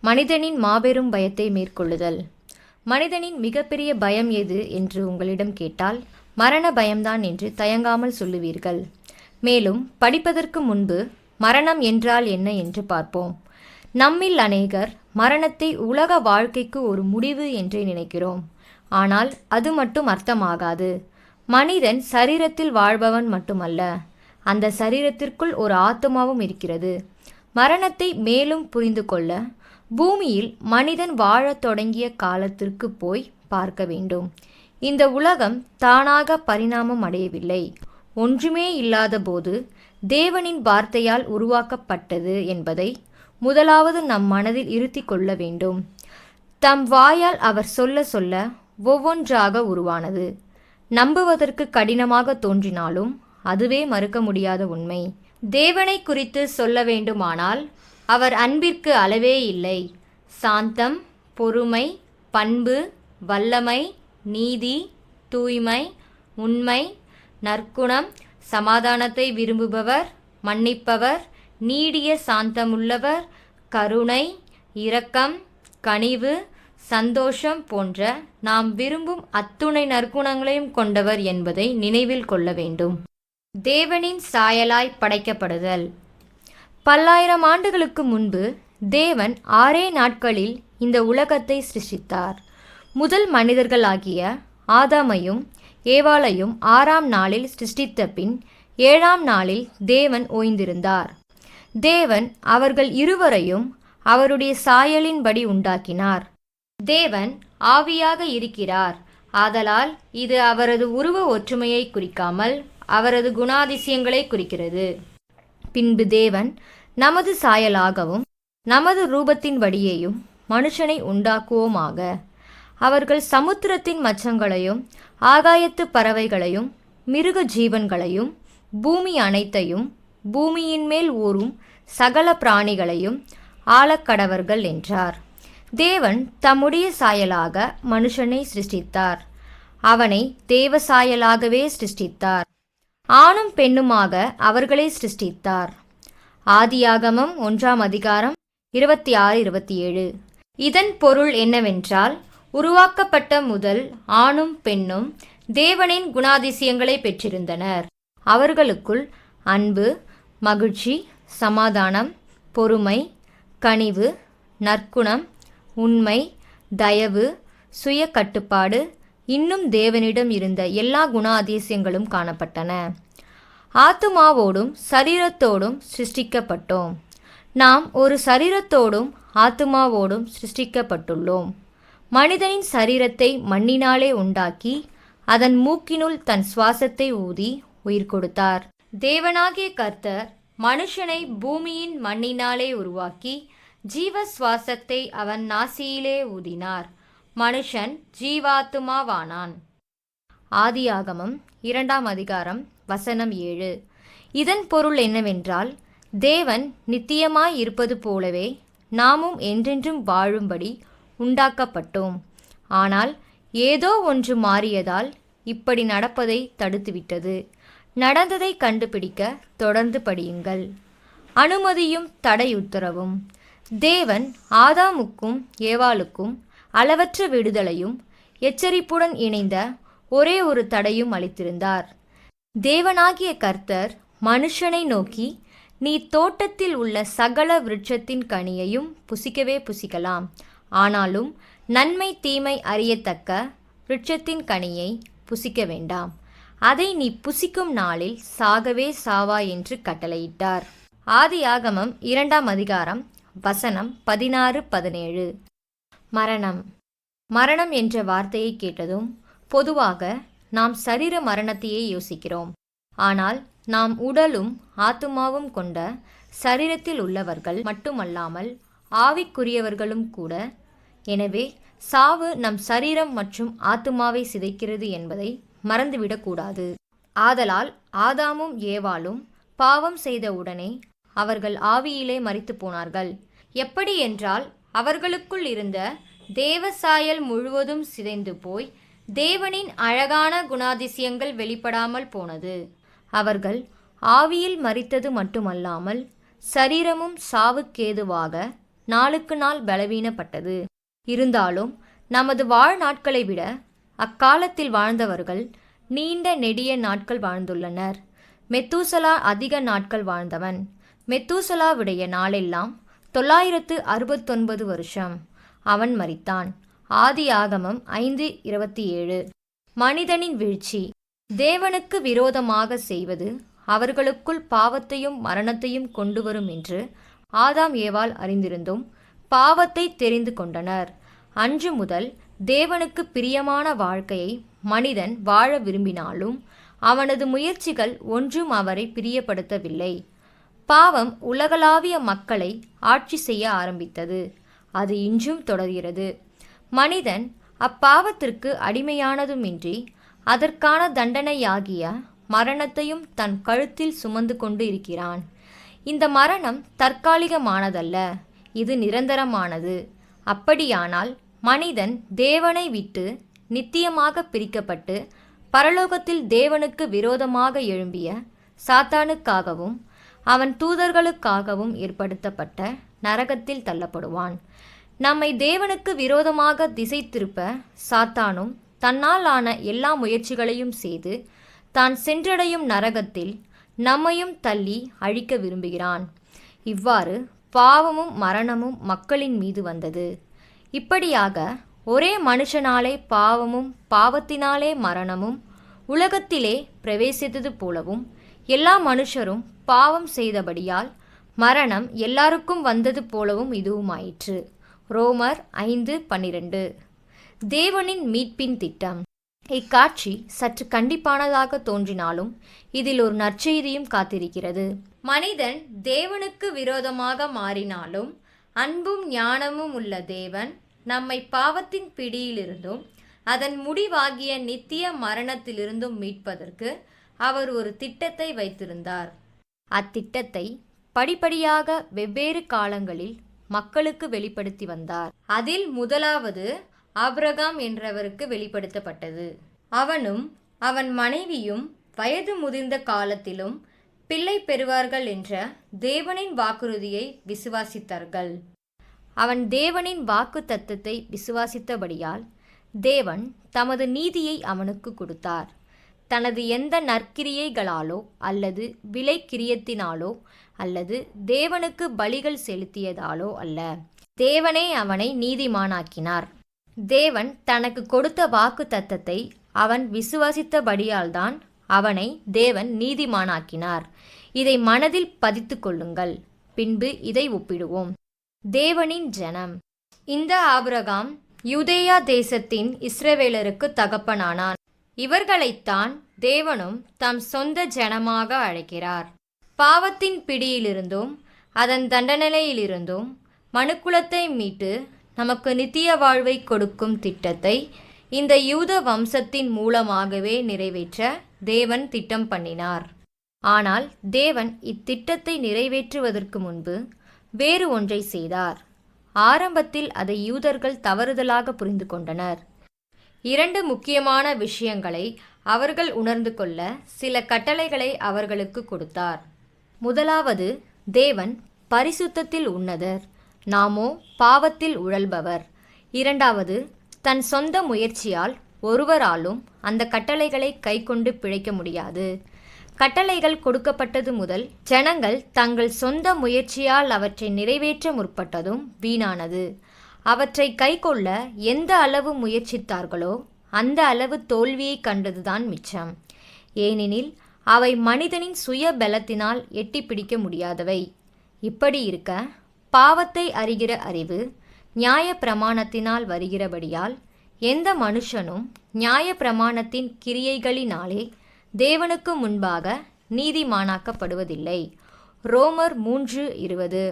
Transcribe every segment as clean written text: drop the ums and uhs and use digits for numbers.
மனிதனின் மாபெரும் பயத்தை மேற்கொள்ளுதல். மனிதனின் மிகப்பெரிய பயம் எது என்று உங்களிடம் கேட்டால் மரண பயம்தான் என்று தயங்காமல் சொல்லுவீர்கள். மேலும் படிப்பதற்கு முன்பு மரணம் என்றால் என்ன என்று பார்ப்போம். நம்மில் அநேகர் மரணத்தை உலக வாழ்க்கைக்கு ஒரு முடிவு என்றே நினைக்கிறோம். ஆனால் அது மட்டும் அர்த்தமாகாது. மனிதன் சரீரத்தில் வாழ்பவன் மட்டுமல்ல, அந்த சரீரத்திற்குள் ஒரு ஆத்மாவும் இருக்கிறது. மரணத்தை மேலும் புரிந்து கொள்ள பூமியில் மனிதன் வாழத் தொடங்கிய காலத்திற்கு போய் பார்க்க வேண்டும். இந்த உலகம் தானாக பரிணாமம் அடையவில்லை. ஒன்றுமே இல்லாத போது தேவனின் வார்த்தையால் உருவாக்கப்பட்டது என்பதை முதலாவது நம் மனதில் இருத்தி கொள்ள வேண்டும். தம் வாயால் அவர் சொல்ல சொல்ல ஒவ்வொன்றாக உருவானது. நம்புவதற்கு கடினமாக தோன்றினாலும் அதுவே மறுக்க முடியாத உண்மை. தேவனை குறித்து சொல்ல வேண்டுமானால் அவர் அன்பிற்கு அளவே இல்லை. சாந்தம், பொறுமை, பண்பு, வல்லமை, நீதி, தூய்மை, உண்மை, நற்குணம், சமாதானத்தை விரும்புபவர், மன்னிப்பவர், நீடிய சாந்தமுள்ளவர், கருணை, இரக்கம், கனிவு, சந்தோஷம் போன்ற நாம் விரும்பும் அத்துணை நற்குணங்களையும் கொண்டவர் என்பதை நினைவில் கொள்ள வேண்டும். தேவனின் சாயலாய் படைக்கப்படுதல். பல்லாயிரம் ஆண்டுகளுக்கு முன்பு தேவன் 6 நாட்களில் இந்த உலகத்தை சிருஷ்டித்தார். முதல் மனிதர்களாகிய ஆதாமையும் ஏவாளையும் 6ஆம் நாளில் சிருஷ்டித்த பின் 7ஆம் நாளில் தேவன் ஓய்ந்திருந்தார். தேவன் அவர்கள் இருவரையும் அவருடைய சாயலின்படி உண்டாக்கினார். தேவன் ஆவியாக இருக்கிறார். ஆதலால் இது அவரது உருவ ஒற்றுமையை குறிக்காமல் அவரது குணாதிசயங்களை குறிக்கிறது. பின்பு தேவன் நமது சாயலாகவும் நமது ரூபத்தின்படியேயும் மனுஷனை உண்டாக்குவோமாக. அவர்கள் சமுத்திரத்தின் மச்சங்களையும் ஆகாயத்து பறவைகளையும் மிருக ஜீவன்களையும் பூமி அனைத்தையும் பூமியின் மேல் ஊறும் சகல பிராணிகளையும் ஆளக்கடவர்கள் என்றார். தேவன் தம்முடைய சாயலாக மனுஷனை சிருஷ்டித்தார். அவனை தேவ சாயலாகவே சிருஷ்டித்தார். ஆணும் பெண்ணுமாக அவர்களை சிருஷ்டித்தார். ஆதியாகமம் 1ஆம் அதிகாரம் 26-27. இதன் பொருள் என்னவென்றால், உருவாக்கப்பட்ட முதல் ஆணும் பெண்ணும் தேவனின் குணாதிசயங்களை பெற்றிருந்தனர். அவர்களுக்குள் அன்பு, மகிழ்ச்சி, சமாதானம், பொறுமை, கனிவு, நற்குணம், உண்மை, தயவு, சுய கட்டுப்பாடு, இன்னும் தேவனிடம் இருந்த எல்லா குணாதிசயங்களும் காணப்பட்டன. ஆத்துமாவோடும் சரீரத்தோடும் சிருஷ்டிக்கப்பட்டோம். நாம் ஒரு சரீரத்தோடும் ஆத்துமாவோடும் சிருஷ்டிக்கப்பட்டுள்ளோம். மனிதனின் சரீரத்தை மண்ணினாலே உண்டாக்கி அதன் மூக்கினுள் தன் சுவாசத்தை ஊதி உயிர் கொடுத்தார். தேவனாகிய கர்த்தர் மனுஷனை பூமியின் மண்ணினாலே உருவாக்கி ஜீவ சுவாசத்தை அவன் நாசியிலே ஊதினார். மனுஷன் ஜீவாத்துமாவானான். ஆதியாகமம் 2ஆம் அதிகாரம் வசனம் 7. இதன் பொருள் என்னவென்றால், தேவன் நித்தியமாய் இருப்பது போலவே நாமும் என்றென்றும் வாழும்படி உண்டாக்கப்பட்டோம். ஆனால் ஏதோ ஒன்று மாறியதால் இப்படி நடப்பதை தடுத்துவிட்டது. நடந்ததை கண்டுபிடிக்க தொடர்ந்து படியுங்கள். அனுமதியும் தடை உத்தரவும். தேவன் ஆதாமுக்கும் ஏவாளுக்கும் அளவற்ற விடுதலையும் எச்சரிப்புடன் இணைந்த ஒரே ஒரு தடையும் அளித்திருந்தார். தேவனாகிய கர்த்தர் மனுஷனை நோக்கி, நீ தோட்டத்தில் உள்ள சகல விருட்சத்தின் கனியையும் புசிக்கவே புசிக்கலாம், ஆனாலும் நன்மை தீமை அறியத்தக்க விருட்சத்தின் கனியை புசிக்க வேண்டாம். அதை நீ புசிக்கும் நாளில் சாகவே சாவாய் என்று கட்டளையிட்டார். ஆதியாகமம் 2ஆம் அதிகாரம் வசனம் 16-17. மரணம். மரணம் என்ற வார்த்தையை கேட்டதும் பொதுவாக நாம் சரீர மரணத்தையே யோசிக்கிறோம். ஆனால் நாம் உடலும் ஆத்துமாவும் கொண்ட சரீரத்தில் உள்ளவர்கள் மட்டுமல்லாமல் ஆவிக்குரியவர்களும் கூட. எனவே சாவு நம் சரீரம் மற்றும் ஆத்துமாவை சிதைக்கிறது என்பதை மறந்துவிடக்கூடாது. ஆதலால் ஆதாமும் ஏவாளும் பாவம் செய்த உடனே அவர்கள் ஆவியிலே மரித்து போனார்கள். எப்படி என்றால், அவர்களுக்குள் இருந்த தேவசாயல் முழுவதும் சிதைந்து போய் தேவனின் அழகான குணாதிசயங்கள் வெளிப்படாமல் போனது. அவர்கள் ஆவியில் மரித்தது மட்டுமல்லாமல் சரீரமும் சாவுக்கேதுவாக நாளுக்கு நாள் பலவீனப்பட்டது. இருந்தாலும் நமது வாழ்நாட்களை விட அக்காலத்தில் வாழ்ந்தவர்கள் நீண்ட நெடிய நாட்கள் வாழ்ந்துள்ளனர். மெத்தூசலா அதிக நாட்கள் வாழ்ந்தவன். மெத்தூசலாவுடைய நாளெல்லாம் 969 வருஷம். அவன் மரித்தான். ஆதியாகமம் 5:27. மனிதனின் வீழ்ச்சி. தேவனுக்கு விரோதமாக செய்வது அவர்களுக்குள் பாவத்தையும் மரணத்தையும் கொண்டு வரும் என்று ஆதாம் ஏவாள் அறிந்திருந்தும் பாவத்தை தெரிந்து கொண்டனர். அன்று முதல் தேவனுக்கு பிரியமான வாழ்க்கையை மனிதன் வாழ விரும்பினாலும் அவனது முயற்சிகள் ஒன்றும் அவரை பிரியப்படுத்தவில்லை. பாவம் உலகளாவிய மக்களை ஆட்சி செய்ய ஆரம்பித்தது. அது இன்றும் தொடர்கிறது. மனிதன் அப்பாவத்திற்கு அடிமையானதுமின்றி அதற்கான தண்டனையாகிய மரணத்தையும் தன் கழுத்தில் சுமந்து கொண்டு இருக்கிறான். இந்த மரணம் தற்காலிகமானதல்ல, இது நிரந்தரமானது. அப்படியானால் மனிதன் தேவனை விட்டு நித்தியமாக பிரிக்கப்பட்டு பரலோகத்தில் தேவனுக்கு விரோதமாக எழும்பிய சாத்தானுக்காகவும் அவன் தூதர்களுக்காகவும் ஏற்படுத்தப்பட்ட நரகத்தில் தள்ளப்படுவான். நம்மை தேவனுக்கு விரோதமாக திசை திருப்ப சாத்தானும் தன்னால் ஆன எல்லா முயற்சிகளையும் செய்து தான் சென்றடையும் நரகத்தில் நம்மையும் தள்ளி அழிக்க விரும்புகிறான். இவ்வாறு பாவமும் மரணமும் மக்களின் மீது வந்தது. இப்படியாக ஒரே மனுஷனாலே பாவமும் பாவத்தினாலே மரணமும் உலகத்திலே பிரவேசித்தது போலவும் எல்லா மனுஷரும் பாவம் செய்தபடியால் மரணம் எல்லாருக்கும் வந்தது போலவும் இதுவுமாயிற்று. ரோமர் 5:12. தேவனின் மீட்பின் திட்டம். இக்காட்சி சற்று கண்டிப்பானதாக தோன்றினாலும் இதில் ஒரு நற்செய்தியும் காத்திருக்கிறது. மனிதன் தேவனுக்கு விரோதமாக மாறினாலும் அன்பும் ஞானமும் உள்ள தேவன் நம்மை பாவத்தின் பிடியிலிருந்தும் அதன் முடிவாகிய நித்திய மரணத்திலிருந்தும் மீட்பதற்கு அவர் ஒரு திட்டத்தை வைத்திருந்தார். அத்திட்டத்தை படிப்படியாக வெவ்வேறு காலங்களில் மக்களுக்கு வெளிப்படுத்தி வந்தார். அதில் முதலாவது ஆபிரகாம் என்றவருக்கு வெளிப்படுத்தப்பட்டது. அவனும் அவன் மனைவியும் வயது முதிர்ந்த காலத்திலும் பிள்ளை பெறுவார்கள் என்ற தேவனின் வாக்குறுதியை விசுவாசித்தார்கள். அவன் தேவனின் வாக்கு தத்தத்தை விசுவாசித்தபடியால் தேவன் தமது நீதியை அவனுக்கு கொடுத்தார். தனது எந்த நற்கிரியைகளாலோ அல்லது விலை கிரியத்தினாலோ அல்லது தேவனுக்கு பலிகள் செலுத்தியதாலோ அல்ல. தேவனே அவனை நீதிமானாக்கினார். தேவன் தனக்கு கொடுத்த வாக்கு தத்தத்தை அவன் விசுவாசித்தபடியால்தான் அவனை தேவன் நீதிமானாக்கினார். இதை மனதில் பதித்து கொள்ளுங்கள். பின்பு இதை ஒப்பிடுவோம். தேவனின் ஜனம். இந்த ஆபிரகாம் யூதேயா தேசத்தின் இஸ்ரவேலருக்கு தகப்பனானான். இவர்களைத்தான் தேவனும் தம் சொந்த ஜனமாக அழைக்கிறார். பாவத்தின் பிடியிலிருந்தும் அதன் தண்டனையிலிருந்தும் மனுக்குலத்தை மீட்டு நமக்கு நித்திய வாழ்வை கொடுக்கும் திட்டத்தை இந்த யூத வம்சத்தின் மூலமாகவே நிறைவேற்ற தேவன் திட்டம் பண்ணினார். ஆனால் தேவன் இத்திட்டத்தை நிறைவேற்றுவதற்கு முன்பு வேறு ஒன்றை செய்தார். ஆரம்பத்தில் அதை யூதர்கள் தவறுதலாக புரிந்து கொண்டனர். 2 முக்கியமான விஷயங்களை அவர்கள் உணர்ந்து கொள்ள சில கட்டளைகளை அவர்களுக்கு கொடுத்தார். முதலாவது, தேவன் பரிசுத்தத்தில் உன்னதர், நாமோ பாவத்தில் உழல்பவர். இரண்டாவது, தன் சொந்த முயற்சியால் ஒருவராலும் அந்த கட்டளைகளை கைக்கொண்டு பிழைக்க முடியாது. கட்டளைகள் கொடுக்கப்பட்டது முதல் ஜனங்கள் தங்கள் சொந்த முயற்சியால் அவற்றை நிறைவேற்ற முற்பட்டதும் வீணானது. அவற்றை கைக்கொள்ள எந்த அளவு முயற்சித்தார்களோ அந்த அளவு தோல்வியை கண்டதுதான் மிச்சம். ஏனெனில் அவை மனிதனின் சுய பலத்தினால் எட்டி பிடிக்க முடியாதவை. இப்படி இருக்க பாவத்தை அறிகிற அறிவு நியாய பிரமாணத்தினால் வருகிறபடியால் எந்த மனுஷனும் நியாய பிரமாணத்தின் கிரியைகளினாலே தேவனுக்கு முன்பாக நீதிமானாக்கப்படுவதில்லை. ரோமர் 3:20.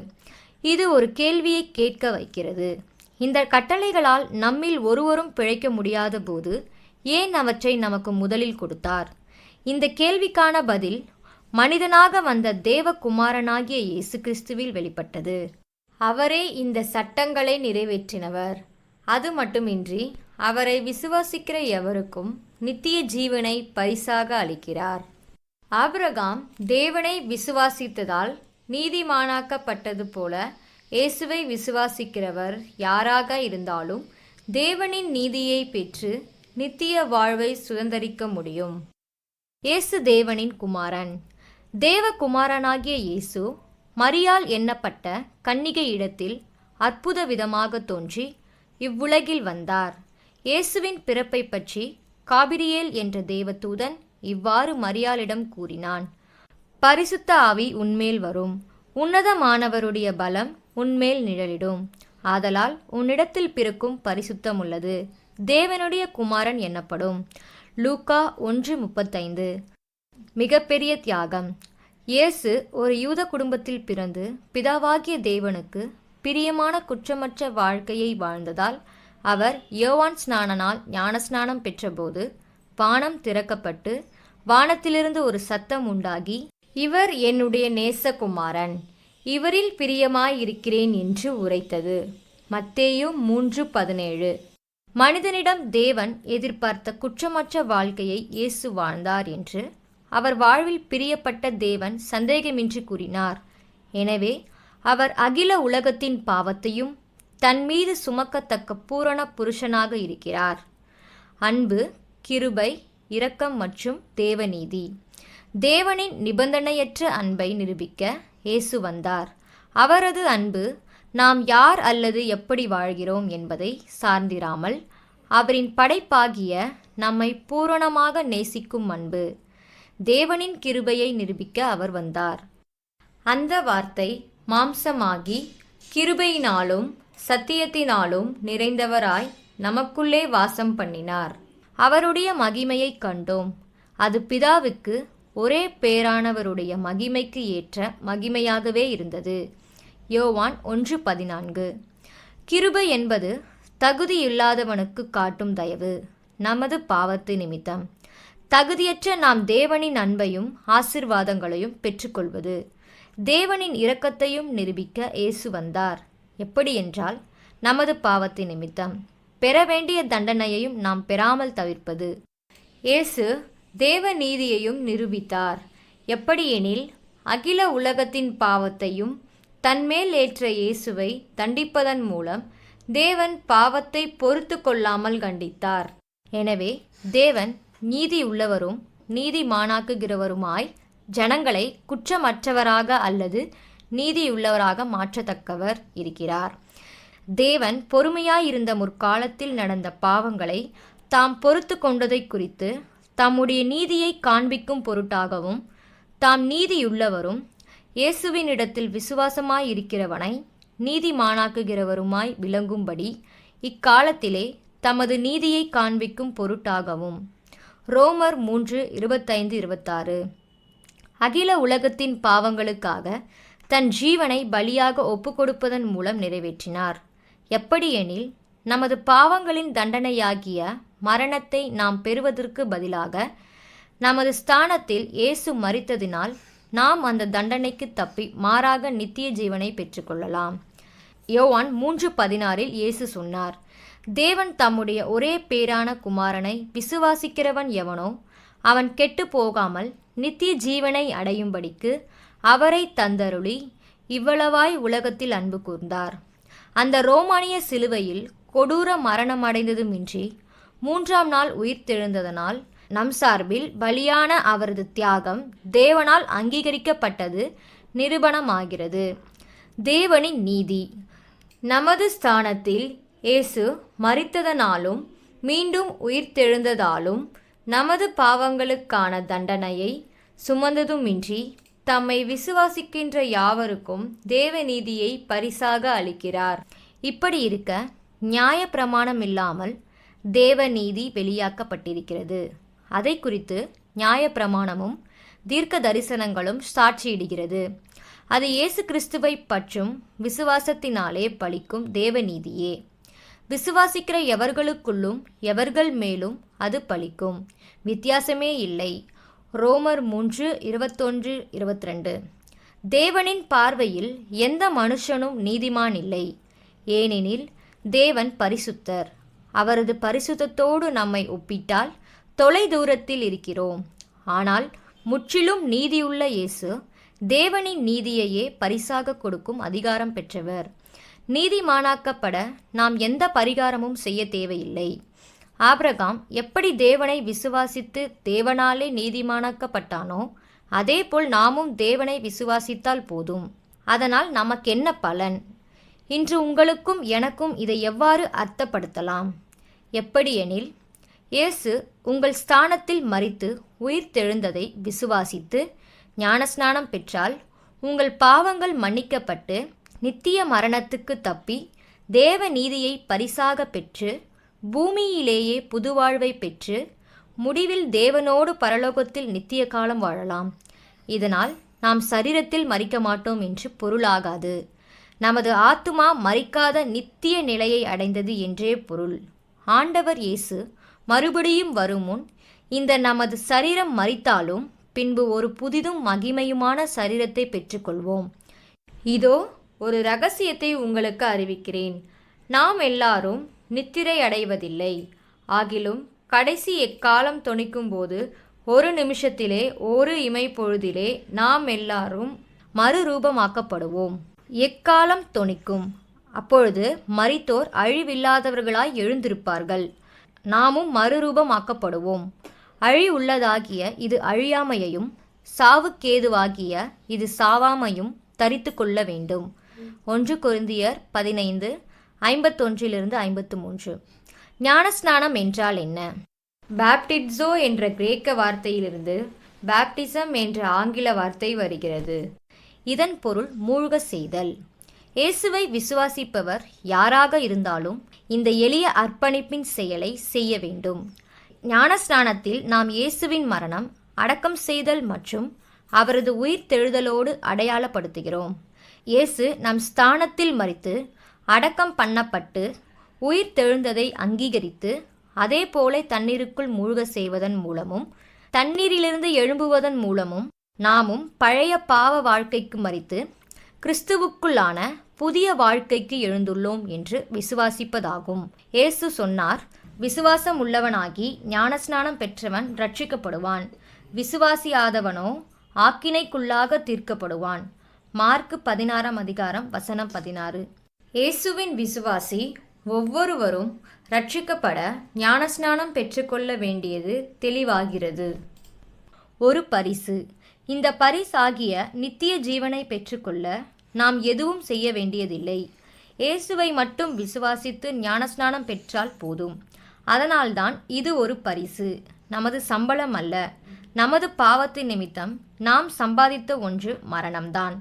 இது ஒரு கேள்வியை கேட்க வைக்கிறது. இந்த கட்டளைகளால் நம்மில் ஒருவரும் பிழைக்க முடியாத போது ஏன் அவற்றை நமக்கு முதலில் கொடுத்தார்? இந்த கேள்விக்கான பதில் மனிதனாக வந்த தேவகுமாரனாகிய இயேசு கிறிஸ்துவில் வெளிப்பட்டது. அவரே இந்த சட்டங்களை நிறைவேற்றினவர். அது மட்டுமின்றி அவரை விசுவாசிக்கிற எவருக்கும் நித்திய ஜீவனை பரிசாக அளிக்கிறார். ஆபிரகாம் தேவனை விசுவாசித்ததால் நீதிமானாக்கப்பட்டது போல இயேசுவை விசுவாசிக்கிறவர் யாராக இருந்தாலும் தேவனின் நீதியை பெற்று நித்திய வாழ்வை சுதந்தரிக்க முடியும். இயேசு தேவனின் குமாரன். தேவகுமாரனாகிய இயேசு மரியாள் எண்ணப்பட்ட கன்னிகை இடத்தில் அற்புத விதமாக தோன்றி இவ்வுலகில் வந்தார். இயேசுவின் பிறப்பை பற்றி காபிரியேல் என்ற தேவதூதன் இவ்வாறு மரியாளிடம் கூறினான். பரிசுத்த ஆவி உன்மேல் வரும், உன்னதமானவருடைய பலம் உன்மேல் நிழலிடும். ஆதலால் உன்னிடத்தில் பிறக்கும் பரிசுத்தமுள்ளது தேவனுடைய குமாரன் எனப்படும். லூக்கா 1:35. மிகப்பெரிய தியாகம். இயேசு ஒரு யூத குடும்பத்தில் பிறந்து பிதாவாகிய தேவனுக்கு பிரியமான குற்றமற்ற வாழ்க்கையை வாழ்ந்ததால் அவர் யோவான் ஸ்நானனால் ஞானஸ்நானம் பெற்றபோது வானம் திறக்கப்பட்டு வானத்திலிருந்து ஒரு சத்தம் உண்டாகி, இவர் என்னுடைய நேசகுமாரன், இவரில் பிரியமாயிருக்கிறேன் என்று உரைத்தது. மத்தேயு 3:17. மனிதனிடம் தேவன் எதிர்பார்த்த குற்றமற்ற வாழ்க்கையை இயேசு வாழ்ந்தார் என்று அவர் வாழ்வில் பிரியப்பட்ட தேவன் சந்தேகமின்றி கூறினார். எனவே அவர் அகில உலகத்தின் பாவத்தையும் தன் மீது சுமக்கத்தக்க பூரண புருஷனாக இருக்கிறார். அன்பு, கிருபை, இரக்கம் மற்றும் தேவநீதி. தேவனின் நிபந்தனையற்ற அன்பை நிரூபிக்க இயேசு வந்தார். அவரது அன்பு நாம் யார் அல்லது எப்படி வாழ்கிறோம் என்பதை சார்ந்திராமல் அவரின் படைப்பாகிய நம்மை பூரணமாக நேசிக்கும் அன்பு. தேவனின் கிருபையை நிரூபிக்க அவர் வந்தார். அந்த வார்த்தை மாம்சமாகி கிருபையினாலும் சத்தியத்தினாலும் நிறைந்தவராய் நமக்குள்ளே வாசம் பண்ணினார். அவருடைய மகிமையை கண்டோம். அது பிதாவுக்கு ஒரே பேரானவருடைய மகிமைக்கு ஏற்ற மகிமையாகவே இருந்தது. யோவான் 1:14. கிருபை என்பது தகுதியில்லாதவனுக்கு காட்டும் தயவு, நமது பாவத்து நிமித்தம். தகுதியற்ற நாம் தேவனின் அன்பையும் ஆசீர்வாதங்களையும் பெற்றுக்கொள்வது. தேவனின் இரக்கத்தையும் நிரூபிக்க இயேசு வந்தார். எப்படி என்றால், நமது பாவத்தின் நிமித்தம் பெற வேண்டிய தண்டனையையும் நாம் பெறாமல் தவிர்ப்பது. இயேசு தேவ நீதியையும் நிரூபித்தார். எப்படியெனில், அகில உலகத்தின் பாவத்தையும் தன்மேல் ஏற்ற இயேசுவை தண்டிப்பதன் மூலம் தேவன் பாவத்தை பொறுத்து கொள்ளாமல் கண்டித்தார். எனவே தேவன் நீதி உள்ளவரும் நீதிமானாக்குகிறவருமாய் ஜனங்களை குற்றமற்றவராக அல்லது நீதியுள்ளவராக மாற்றத்தக்கவர் இருக்கிறார். தேவன் பொறுமையாயிருந்த முற்காலத்தில் நடந்த பாவங்களை தாம் பொறுத்து கொண்டதை குறித்து தம்முடைய நீதியை காண்பிக்கும் பொருட்டாகவும் தாம் நீதியுள்ளவரும் இயேசுவினிடத்தில் விசுவாசமாயிருக்கிறவனை நீதிமானாக்குகிறவருமாய் விளங்கும்படி இக்காலத்திலே தமது நீதியை காண்பிக்கும் பொருட்டாகவும். ரோமர் 3:25-26. அகில உலகத்தின் பாவங்களுக்காக தன் ஜீவனை பலியாக ஒப்புக்கொடுப்பதன் மூலம் நிறைவேற்றினார். எப்படியெனில், நமது பாவங்களின் தண்டனையாகிய மரணத்தை நாம் பெறுவதற்கு பதிலாக நமது ஸ்தானத்தில் இயேசு மரித்ததினால் நாம் அந்த தண்டனைக்கு தப்பி மாறாக நித்திய ஜீவனை பெற்றுக்கொள்ளலாம். யோவான் 3:16 இயேசு சொன்னார், தேவன் தம்முடைய ஒரே பேரான குமாரனை விசுவாசிக்கிறவன் எவனோ அவன் கெட்டு போகாமல் நித்திய ஜீவனை அடையும்படிக்கு அவரை தந்தருளி இவ்வளவாய் உலகத்தில் அன்பு கூர்ந்தார். அந்த ரோமானிய சிலுவையில் கொடூர மரணமடைந்ததுமின்றி 3ஆம் நாள் உயிர்த்தெழுந்ததனால் நம் சார்பில் பலியான அவரது தியாகம் தேவனால் அங்கீகரிக்கப்பட்டது நிரூபணமாகிறது. தேவனின் நீதி. நமது ஸ்தானத்தில் இயேசு மரித்ததனாலும் மீண்டும் உயிர்த்தெழுந்ததாலும் நமது பாவங்களுக்கான தண்டனையை சுமந்ததுமின்றி தம்மை விசுவாசிக்கின்ற யாவருக்கும் தேவநீதியை பரிசாக அளிக்கிறார். இப்படி இருக்க நியாய பிரமாணம் இல்லாமல் தேவநீதி வெளியாக்கப்பட்டிருக்கிறது. அதை குறித்து நியாய பிரமாணமும் தீர்க்க தரிசனங்களும் சாட்சியிடுகிறது. அது இயேசு கிறிஸ்துவை பற்றும் விசுவாசத்தினாலே பலிக்கும் தேவநீதியே. விசுவாசிக்கிற எவர்களுக்குள்ளும் எவர்கள் மேலும் அது பலிக்கும். வித்தியாசமே இல்லை. ரோமர் 3:21-22. தேவனின் பார்வையில் எந்த மனுஷனும் நீதிமான் இல்லை. ஏனெனில் தேவன் பரிசுத்தர். அவரது பரிசுத்தத்தோடு நம்மை ஒப்பிட்டால் தொலை தூரத்தில் இருக்கிறோம். ஆனால் முற்றிலும் நீதியுள்ள இயேசு தேவனின் நீதியையே பரிசாக கொடுக்கும் அதிகாரம் பெற்றவர். நீதிமானாக்கப்பட நாம் எந்த பரிகாரமும் செய்ய தேவையில்லை. ஆபிரகாம் எப்படி தேவனை விசுவாசித்து தேவனாலே நீதிமானாக்கப்பட்டானோ அதேபோல் நாமும் தேவனை விசுவாசித்தால் போதும். அதனால் நமக்கென்ன பலன்? இன்று உங்களுக்கும் எனக்கும் இதை எவ்வாறு அர்த்தப்படுத்தலாம்? எப்படியெனில், இயேசு உங்கள் ஸ்தானத்தில் மரித்து உயிர்த்தெழுந்ததை விசுவாசித்து ஞானஸ்நானம் பெற்றால் உங்கள் பாவங்கள் மன்னிக்கப்பட்டு நித்திய மரணத்துக்கு தப்பி தேவ நீதியை பரிசாக பெற்று பூமியிலேயே புதுவாழ்வை பெற்று முடிவில் தேவனோடு பரலோகத்தில் நித்திய காலம் வாழலாம். இதனால் நாம் சரீரத்தில் மரிக்க மாட்டோம் என்று பொருளாகாது. நமது ஆத்துமா மரிக்காத நித்திய நிலையை அடைந்தது என்றே பொருள். ஆண்டவர் இயேசு மறுபடியும் வரும் முன் இந்த நமது சரீரம் மரித்தாலும் பின்பு ஒரு புதிதும் மகிமையுமான சரீரத்தை பெற்றுக்கொள்வோம். இதோ ஒரு இரகசியத்தை உங்களுக்கு அறிவிக்கிறேன். நாம் எல்லாரும் நித்திரை அடைவதில்லை. ஆகிலும் கடைசி எக்காலம் தொனிக்கும்போது ஒரு நிமிஷத்திலே ஒரு இமைப்பொழுதிலே நாம் எல்லாரும் மறுரூபமாக்கப்படுவோம். எக்காலம் தொனிக்கும். அப்பொழுது மரித்தோர் அழிவில்லாதவர்களாய் எழுந்திருப்பார்கள். நாமும் மறுரூபமாக்கப்படுவோம். அழிவுள்ளதாகிய இது அழியாமையையும் சாவுக்கேதுவாகிய இது சாவாமையும் தரித்து கொள்ள வேண்டும். 1 கொரிந்தியர் 15:51-53. ஞானஸ்நானம் என்றால் என்ன? பாப்டிட்ஸோ என்ற கிரேக்க வார்த்தையிலிருந்து பாப்டிசம் என்ற ஆங்கில வார்த்தை வருகிறது. இதன் பொருள் மூழ்க செய்தல். இயேசுவை விசுவாசிப்பவர் யாராக இருந்தாலும் இந்த எளிய அர்ப்பணிப்பின் செயலை செய்ய வேண்டும். ஞானஸ்நானத்தில் நாம் இயேசுவின் மரணம், அடக்கம் செய்தல் மற்றும் அவரது உயிர்த்தெழுதலோடு அடையாளப்படுத்துகிறோம். இயேசு நம் ஸ்தானத்தில் மரித்து அடக்கம் பண்ணப்பட்டு உயிர்த்தெழுந்ததை அங்கீகரித்து அதே போல தண்ணீருக்குள் மூழ்க செய்வதன் மூலமும் தண்ணீரிலிருந்து எழும்புவதன் மூலமும் நாமும் பழைய பாவ வாழ்க்கைக்கு மரித்து கிறிஸ்துவுக்குள்ளான புதிய வாழ்க்கைக்கு எழுந்துள்ளோம் என்று விசுவாசிப்பதாகும். இயேசு சொன்னார், விசுவாசம் உள்ளவனாகி ஞானஸ்நானம் பெற்றவன் ரட்சிக்கப்படுவான், விசுவாசியாதவனோ ஆக்கினைக்குள்ளாக தீர்க்கப்படுவான். மார்க்கு 16:16. இயேசுவின் விசுவாசி ஒவ்வொருவரும் ரட்சிக்கப்பட ஞானஸ்நானம் பெற்றுக்கொள்ள வேண்டியது தெளிவாகிறது. ஒரு பரிசு. இந்த பரிசாகிய நித்திய ஜீவனை பெற்றுக்கொள்ள நாம் எதுவும் செய்ய வேண்டியதில்லை. இயேசுவை மட்டும் விசுவாசித்து ஞானஸ்நானம் பெற்றால் போதும். அதனால்தான் இது ஒரு பரிசு, நமது சம்பளம் அல்ல. நமது பாவத்தின் நிமித்தம் நாம் சம்பாதித்த ஒன்று மரணம்தான்.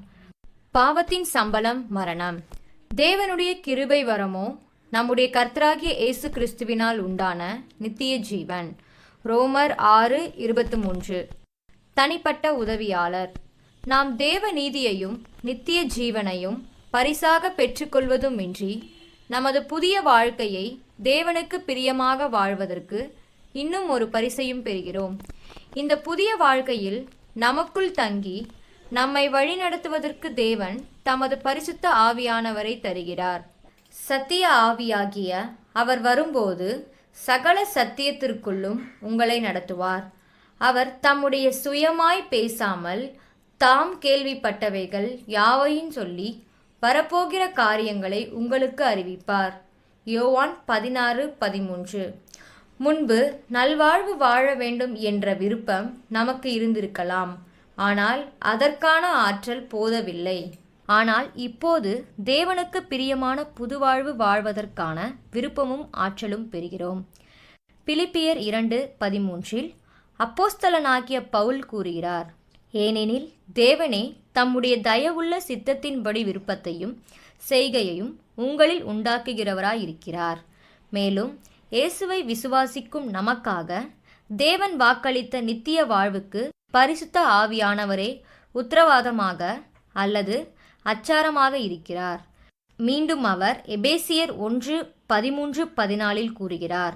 பாவத்தின் சம்பளம் மரணம். தேவனுடைய கிருபை வரமோ நம்முடைய கர்த்தராகிய இயேசு கிறிஸ்துவினால் உண்டான நித்திய ஜீவன். ரோமர் 6:23. தனிப்பட்ட உதவியாளர். நாம் தேவ நீதியையும் நித்திய ஜீவனையும் பரிசாக பெற்றுக்கொள்வதுமின்றி நமது புதிய வாழ்க்கையை தேவனுக்கு பிரியமாக வாழ்வதற்கு இன்னும் ஒரு பரிசையும் பெறுகிறோம். இந்த புதிய வாழ்க்கையில் நமக்குள் தங்கி நம்மை வழிநடத்துவதற்கு தேவன் தமது பரிசுத்த ஆவியானவரை தருகிறார். சத்திய ஆவியாகிய அவர் வரும்போது சகல சத்தியத்திற்குள்ளும் உங்களை நடத்துவார். அவர் தம்முடைய சுயமாய் பேசாமல் தாம் கேள்விப்பட்டவைகள் யாவையும் சொல்லி வரப்போகிற காரியங்களை உங்களுக்கு அறிவிப்பார். யோவான் 16:13. முன்பு நல்வாழ்வு வாழ வேண்டும் என்ற விருப்பம் நமக்கு இருந்திருக்கலாம். ஆனால் அதற்கான ஆற்றல் போதவில்லை. ஆனால் இப்போது தேவனுக்கு பிரியமான புதுவாழ்வு வாழ்வதற்கான விருப்பமும் ஆற்றலும் பெறுகிறோம். பிலிப்பியர் 2:13 அப்போஸ்தலனாகிய பவுல் கூறுகிறார், ஏனெனில் தேவனே தம்முடைய தயவுள்ள சித்தத்தின்படி விருப்பத்தையும் செய்கையையும் உங்களில் உண்டாக்குகிறவராயிருக்கிறார். மேலும் இயேசுவை விசுவாசிக்கும் நமக்காக தேவன் வாக்களித்த நித்திய வாழ்வுக்கு பரிசுத்த ஆவியானவரே உத்தரவாதமாக அல்லது அச்சாரமாக இருக்கிறார். மீண்டும் அவர் எபேசியர் 1:13-14 கூறுகிறார்,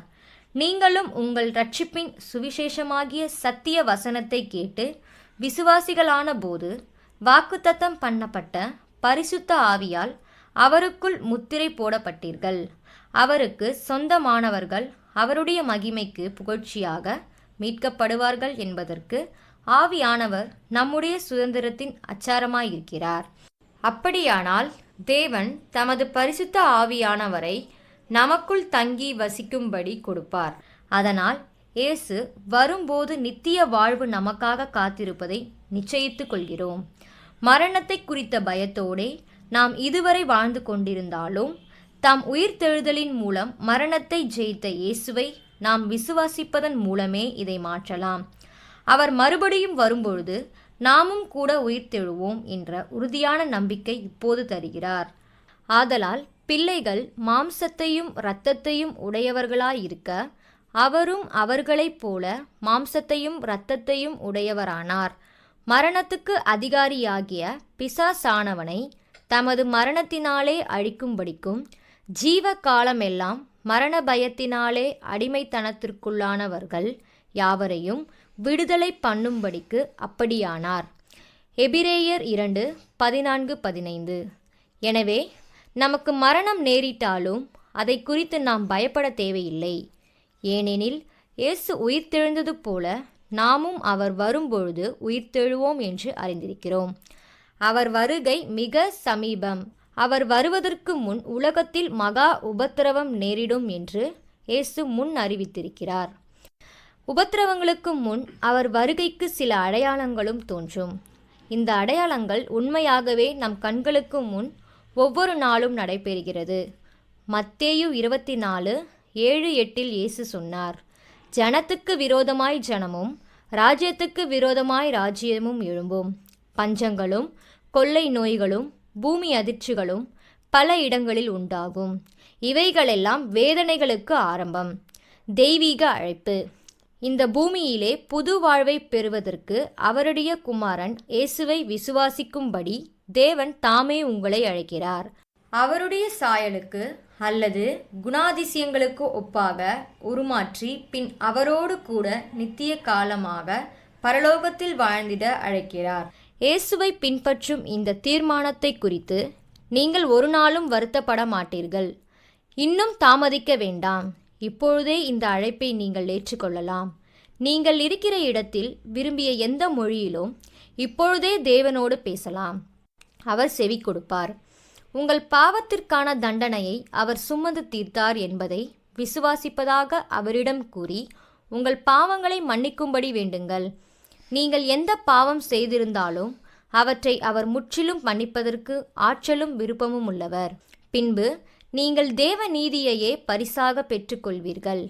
நீங்களும் உங்கள் இரட்சிப்பின் சுவிசேஷமாகிய சத்திய வசனத்தை கேட்டு விசுவாசிகளான போது வாக்குத்தத்தம் பண்ணப்பட்ட பரிசுத்த ஆவியால் அவருக்குள் முத்திரை போடப்பட்டீர்கள். அவருக்கு சொந்தமானவர்கள் அவருடைய மகிமைக்கு புகழ்ச்சியாக மீட்கப்படுவார்கள் என்பதற்கு ஆவியானவர் நம்முடைய சுதந்திரத்தின் அச்சாரமாயிருக்கிறார். அப்படியானால் தேவன் தமது பரிசுத்த ஆவியானவரை நமக்குள் தங்கி வசிக்கும்படி கொடுப்பார். அதனால் இயேசு வரும்போது நித்திய வாழ்வு நமக்காக காத்திருப்பதை நிச்சயித்துக் கொள்கிறோம். மரணத்தை குறித்த பயத்தோடே நாம் இதுவரை வாழ்ந்து கொண்டிருந்தாலும் தாம் உயிர்த்தெழுதலின் மூலம் மரணத்தை ஜெயித்த இயேசுவை நாம் விசுவாசிப்பதன் மூலமே இதை மாற்றலாம். அவர் மறுபடியும் வரும்பொழுது நாமும் கூட உயிர்த்தெழுவோம் என்ற உறுதியான நம்பிக்கை இப்போது தருகிறார். ஆதலால் பிள்ளைகள் மாம்சத்தையும் இரத்தத்தையும் உடையவர்களாயிருக்க அவரும் அவர்களைப் போல மாம்சத்தையும் இரத்தத்தையும் உடையவரானார். மரணத்துக்கு அதிகாரியாகிய பிசாசானவனை தமது மரணத்தினாலே அழிக்கும்படிக்கும் ஜீவ காலமெல்லாம் மரண பயத்தினாலே அடிமைத்தனத்திற்குள்ளானவர்கள் யாவரையும் விடுதலை பண்ணும்படிக்கு அப்படியானார். எபிரேயர் 2:14-15. எனவே நமக்கு மரணம் நேரிட்டாலும் அதை குறித்து நாம் பயப்பட தேவையில்லை. ஏனெனில் இயேசு உயிர்த்தெழுந்தது போல நாமும் அவர் வரும்பொழுது உயிர்த்தெழுவோம் என்று அறிந்திருக்கிறோம். அவர் வருகை மிக சமீபம். அவர் வருவதற்கு முன் உலகத்தில் மகா உபத்திரவம் நேரிடும் என்று இயேசு முன் அறிவித்திருக்கிறார். உபத்திரவங்களுக்கு முன் அவர் வருகைக்கு சில அடையாளங்களும் தோன்றும். இந்த அடையாளங்கள் உண்மையாகவே நம் கண்களுக்கு முன் ஒவ்வொரு நாளும் நடைபெறுகிறது. மத்தேயு 24:7-8 இயேசு சொன்னார், ஜனத்துக்கு விரோதமாய் ஜனமும் ராஜ்யத்துக்கு விரோதமாய் ராஜ்யமும் எழும்பும். பஞ்சங்களும் கொள்ளை நோய்களும் பூமி அதிர்ச்சிகளும் பல இடங்களில் உண்டாகும். இவைகளெல்லாம் வேதனைகளுக்கு ஆரம்பம். தெய்வீக அழைப்பு. இந்த பூமியிலே புது வாழ்வை பெறுவதற்கு அவருடைய குமாரன் இயேசுவை விசுவாசிக்கும்படி தேவன் தாமே உங்களை அழைக்கிறார். அவருடைய சாயலுக்கு அல்லது குணாதிசயங்களுக்கு ஒப்பாக உருமாற்றி பின் அவரோடு கூட நித்திய காலமாக பரலோகத்தில் வாழ்ந்திட அழைக்கிறார். இயேசுவை பின்பற்றும் இந்த தீர்மானத்தை குறித்து நீங்கள் ஒரு நாளும் வருத்தப்பட மாட்டீர்கள். இன்னும் தாமதிக்க வேண்டாம். இப்பொழுதே இந்த அழைப்பை நீங்கள் ஏற்றுக்கொள்ளலாம். நீங்கள் இருக்கிற இடத்தில் விரும்பிய எந்த மொழியிலும் இப்பொழுதே தேவனோடு பேசலாம். அவர் செவி கொடுப்பார். உங்கள் பாவத்திற்கான தண்டனையை அவர் சுமந்து தீர்த்தார் என்பதை விசுவாசிப்பதாக அவரிடம் கூறி உங்கள் பாவங்களை மன்னிக்கும்படி வேண்டுங்கள். நீங்கள் எந்த பாவம் செய்திருந்தாலும் அவற்றை அவர் முற்றிலும் மன்னிப்பதற்கு ஆற்றலும் விருப்பமும் உள்ளவர். பின்பு நீங்கள் தேவ நீதியையே பரிசாக பெற்றுக்கொள்வீர்கள்.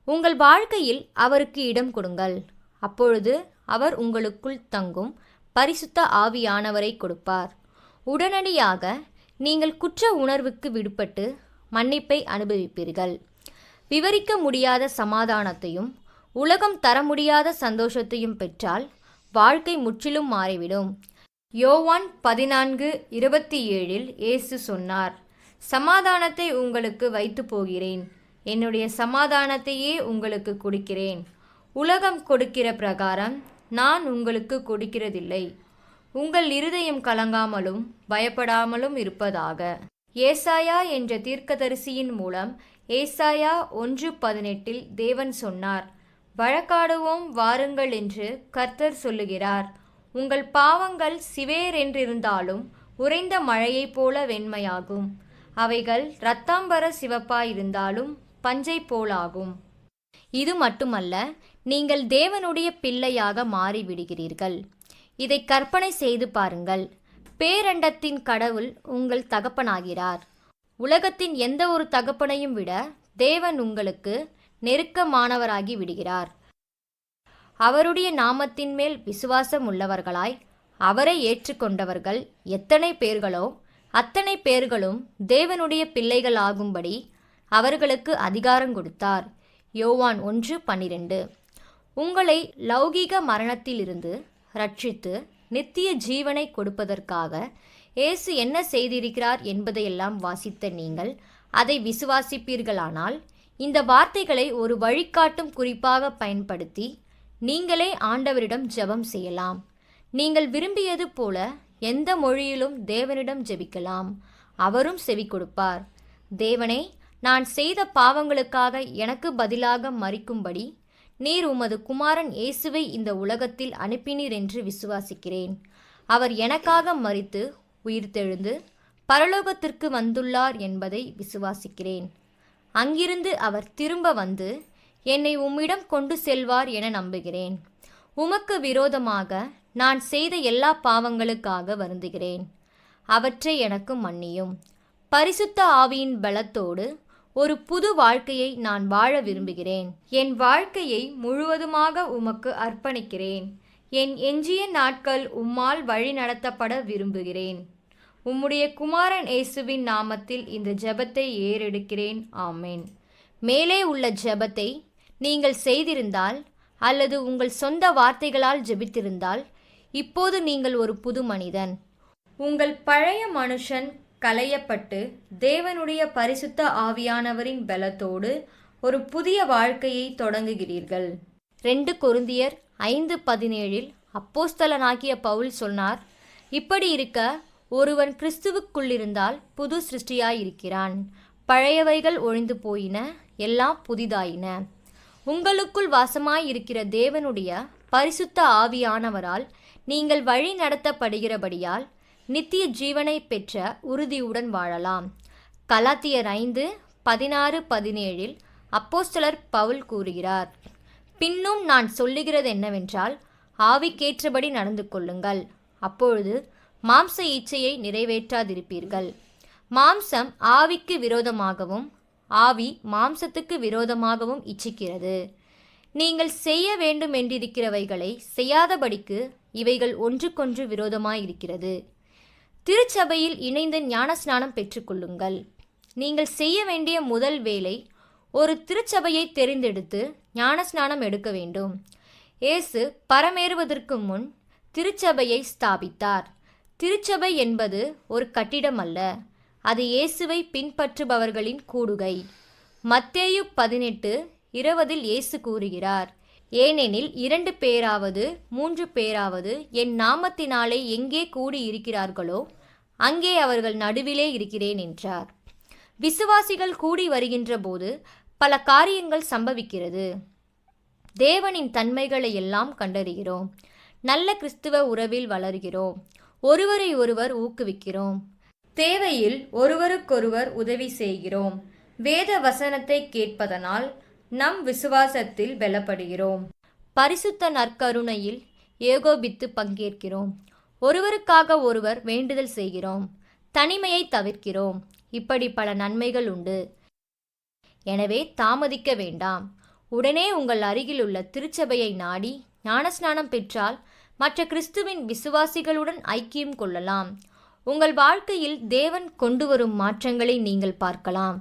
உங்கள் வாழ்க்கையில் அவருக்கு இடம் கொடுங்கள். அப்பொழுது அவர் உங்களுக்குள் தங்கும் பரிசுத்த ஆவியானவரை கொடுப்பார். உடனடியாக நீங்கள் குற்ற உணர்வுக்கு விடுபட்டு மன்னிப்பை அனுபவிப்பீர்கள். விவரிக்க முடியாத சமாதானத்தையும் உலகம் தர முடியாத சந்தோஷத்தையும் பெற்றால் வாழ்க்கை முற்றிலும் மாறிவிடும். யோவான் 14:27 இயேசு சொன்னார், சமாதானத்தை உங்களுக்கு வைத்து போகிறேன், என்னுடைய சமாதானத்தையே உங்களுக்கு கொடுக்கிறேன். உலகம் கொடுக்கிற பிரகாரம் நான் உங்களுக்கு கொடுக்கிறதில்லை. உங்கள் இருதயம் கலங்காமலும் பயப்படாமலும் இருப்பதாக. ஏசாயா என்ற தீர்க்கதரிசியின் மூலம் ஏசாயா 1:18 தேவன் சொன்னார், வழக்காடுவோம் வாருங்கள் என்று கர்த்தர் சொல்லுகிறார். உங்கள் பாவங்கள் சிவேரென்றிருந்தாலும் உறைந்த மழையைப் போல வெண்மையாகும். அவைகள் இரத்தாம்பர சிவப்பாயிருந்தாலும் பஞ்சை போலாகும். இது மட்டுமல்ல, நீங்கள் தேவனுடைய பிள்ளையாக மாறிவிடுகிறீர்கள். இதை கற்பனை செய்து பாருங்கள். பேரண்டத்தின் கடவுள் உங்கள் தகப்பனாகிறார். உலகத்தின் எந்த ஒரு தகப்பனையும் விட தேவன் உங்களுக்கு நெருக்கமானவராகி விடுகிறார். அவருடைய நாமத்தின் மேல் விசுவாசம் உள்ளவர்களாய் அவரை ஏற்றுக்கொண்டவர்கள் எத்தனை பேர்களோ அத்தனை பேர்களும் தேவனுடைய பிள்ளைகள் ஆகும்படி அவர்களுக்கு அதிகாரம் கொடுத்தார். யோவான் 1:12. உங்களை லௌகீக மரணத்திலிருந்து ரட்சித்து நித்திய ஜீவனை கொடுப்பதற்காக இயேசு என்ன செய்திருக்கிறார் என்பதையெல்லாம் வாசித்த நீங்கள் அதை விசுவாசிப்பீர்களானால் இந்த வார்த்தைகளை ஒரு வழிகாட்டும் குறிப்பாக பயன்படுத்தி நீங்களே ஆண்டவரிடம் ஜெபம் செய்யலாம். நீங்கள் விரும்பியது போல எந்த மொழியிலும் தேவனிடம் ஜெபிக்கலாம். அவரும் செவி கொடுப்பார். தேவனே, நான் செய்த பாவங்களுக்காக எனக்கு பதிலாக மரிக்கும்படி நீர் உமது குமாரன் இயேசுவை இந்த உலகத்தில் அனுப்பினீர் என்று விசுவாசிக்கிறேன். அவர் எனக்காக மரித்து உயிர்த்தெழுந்து பரலோகத்திற்கு வந்துள்ளார் என்பதை விசுவாசிக்கிறேன். அங்கிருந்து அவர் திரும்ப வந்து என்னை உம்மிடம் கொண்டு செல்வார் என நம்புகிறேன். உமக்கு விரோதமாக நான் செய்த எல்லா பாவங்களுக்காக வருந்துகிறேன். அவற்றை எனக்கு மன்னியும். பரிசுத்த ஆவியின் பலத்தோடு ஒரு புது வாழ்க்கையை நான் வாழ விரும்புகிறேன். என் வாழ்க்கையை முழுவதுமாக உமக்கு அர்ப்பணிக்கிறேன். என் எஞ்சிய நாட்கள் உம்மால் வழி நடத்தப்பட விரும்புகிறேன். உம்முடைய குமாரன் இயேசுவின் நாமத்தில் இந்த ஜெபத்தை ஏறெடுக்கிறேன். ஆமேன். மேலே உள்ள ஜெபத்தை நீங்கள் செய்திருந்தால் அல்லது உங்கள் சொந்த வார்த்தைகளால் ஜெபித்திருந்தால் இப்போது நீங்கள் ஒரு புது மனிதன். உங்கள் பழைய மனுஷன் களையப்பட்டு தேவனுடைய பரிசுத்த ஆவியானவரின் பலத்தோடு ஒரு புதிய வாழ்க்கையை தொடங்குகிறீர்கள். 2 கொரிந்தியர் 5:17 அப்போஸ்தலனாகிய பவுல் சொன்னார், இப்படி இருக்க ஒருவன் கிறிஸ்துவுக்குள்ளிருந்தால் புது சிருஷ்டியாயிருக்கிறான். பழையவைகள் ஒழிந்து போயின, எல்லாம் புதிதாயின. உங்களுக்குள் வாசமாயிருக்கிற தேவனுடைய பரிசுத்த ஆவியானவரால் நீங்கள் வழி நடத்தப்படுகிறபடியால் நித்திய ஜீவனை பெற்ற உறுதியுடன் வாழலாம். கலாத்தியர் 5:16-17 அப்போஸ்தலர் பவுல் கூறுகிறார், பின்னும் நான் சொல்லுகிறது என்னவென்றால், ஆவிக்கேற்றபடி நடந்து கொள்ளுங்கள், அப்பொழுது மாம்ச இச்சையை நிறைவேற்றாதிருப்பீர்கள். மாம்சம் ஆவிக்கு விரோதமாகவும் ஆவி மாம்சத்துக்கு விரோதமாகவும் இச்சிக்கிறது. நீங்கள் செய்ய வேண்டும் என்றிருக்கிறவைகளை செய்யாதபடிக்கு இவைகள் ஒன்றுக்கொன்று விரோதமாயிருக்கிறது. திருச்சபையில் இணைந்து ஞானஸ்நானம் பெற்றுக்கொள்ளுங்கள். நீங்கள் செய்ய வேண்டிய முதல் வேலை ஒரு திருச்சபையை தெரிந்தெடுத்து ஞானஸ்நானம் எடுக்க வேண்டும். இயேசு பரமேறுவதற்கு முன் திருச்சபையை ஸ்தாபித்தார். திருச்சபை என்பது ஒரு கட்டிடம் அல்ல, அது இயேசுவை பின்பற்றுபவர்களின் கூடுகை. மத்தேயு 18:20 இயேசு கூறுகிறார், ஏனெனில் 2 பேராவது 3 பேராவது என் நாமத்தினாலே எங்கே கூடி இருக்கிறார்களோ அங்கே அவர்கள் நடுவிலே இருக்கிறேன் என்றார். விசுவாசிகள் கூடி வருகின்ற போது பல காரியங்கள் சம்பவிக்கிறது. தேவனின் தன்மைகளை எல்லாம் கண்டறிகிறோம். நல்ல கிறிஸ்துவ உறவில் வளர்கிறோம். ஒருவரை ஒருவர் ஊக்குவிக்கிறோம். தேவையில் ஒருவருக்கொருவர் உதவி செய்கிறோம். வேத வசனத்தை கேட்பதனால் நம் விசுவாசத்தில் பலப்படுகிறோம். பரிசுத்த நற்கருணையில் ஏகோபித்து பங்கேற்கிறோம். ஒருவருக்காக ஒருவர் வேண்டுதல் செய்கிறோம். தனிமையை தவிர்க்கிறோம். இப்படி பல நன்மைகள் உண்டு. எனவே தாமதிக்க வேண்டாம். உடனே உங்கள் அருகிலுள்ள திருச்சபையை நாடி ஞானஸ்நானம் பெற்றால் மற்ற கிறிஸ்துவின் விசுவாசிகளுடன் ஐக்கியம் கொள்ளலாம். உங்கள் வாழ்க்கையில் தேவன் கொண்டு வரும் மாற்றங்களை நீங்கள் பார்க்கலாம்.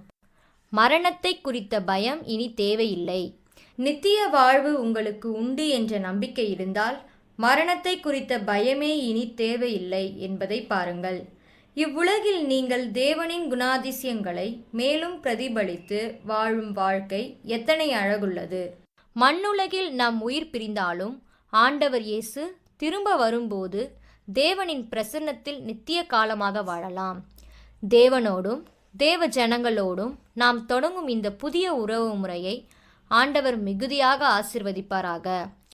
மரணத்தை குறித்த பயம் இனி தேவையில்லை. நித்திய வாழ்வு உங்களுக்கு உண்டு என்ற நம்பிக்கை இருந்தால் மரணத்தை குறித்த பயமே இனி தேவையில்லை என்பதை பாருங்கள். இவ்வுலகில் நீங்கள் தேவனின் குணாதிசயங்களை மேலும் பிரதிபலித்து வாழும் வாழ்க்கை எத்தனை அழகுள்ளது. மண்ணுலகில் நம் உயிர் பிரிந்தாலும் ஆண்டவர் இயேசு திரும்ப வரும்போது தேவனின் பிரசன்னத்தில் நித்திய காலமாக வாழலாம். தேவனோடும் தேவ ஜனங்களோடும் நாம் தொடங்கும் இந்த புதிய உறவு முறையை ஆண்டவர் மிகுதியாக ஆசீர்வதிப்பாராக.